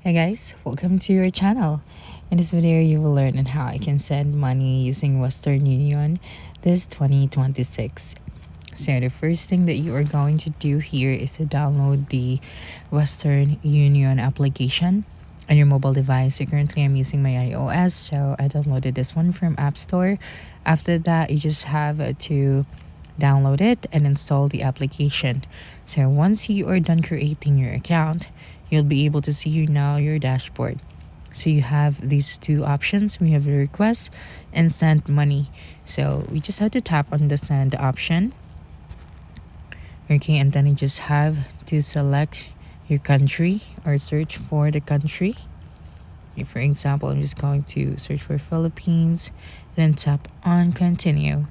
Hey guys, welcome to your channel. In this video, you will learn on how I can send money using Western Union this 2026. So the first thing that you are going to do here is to download the Western Union application on your mobile device. So currently I'm using my iOS, so I downloaded this one from App Store. After that, you just have to download it and install the application. So once you are done creating your account, you'll be able to see your dashboard. So you have these two options. We have the request and send money. So we just have to tap on the send option. Okay, and then you just have to select your country or search for the country. Okay, for example, I'm just going to search for Philippines and then tap on continue.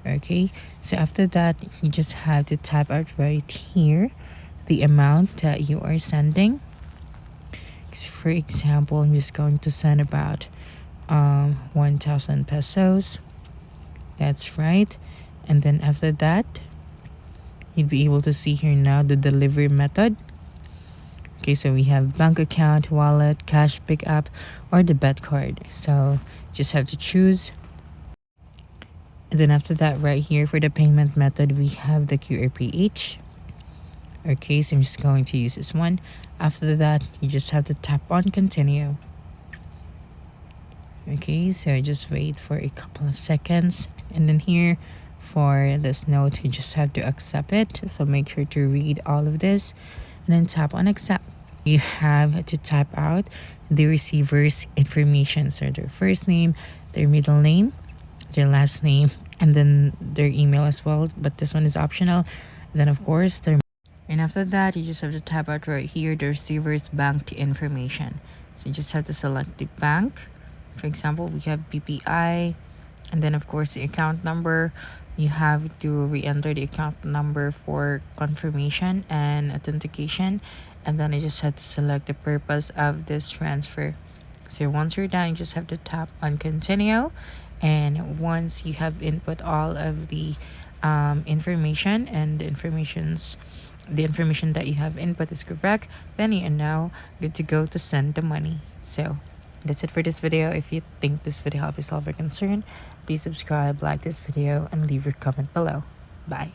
Okay, so after that, you just have to type out right here the amount that you are sending. So for example, I'm just going to send about 1,000 pesos. That's right. And then after that, you'd be able to see here now the delivery method. Okay, so we have bank account, wallet, cash pickup, or debit card. So just have to choose. And then after that, right here for the payment method, we have the QRPH. Okay, so I'm just going to use this one. After that, you just have to tap on continue. Okay, so just wait for a couple of seconds. And then here for this note, you just have to accept it. So make sure to read all of this and then tap on accept. You have to type out the receiver's information. So their first name, their middle name, their last name, and then their email as well. But this one is optional. And then of course, and after that, you just have to type out right here the receiver's bank information. So you just have to select the bank. For example, we have BPI, and then of course the account number. You have to re-enter the account number for confirmation and authentication, and then you just have to select the purpose of this transfer. So once you're done, you just have to tap on continue, and once you have input all of the information and the information that you have input is correct, then you are now good to go to send the money. So that's it for this video. If you think this video helped you solve your concern, please subscribe, like this video, and leave your comment below. Bye.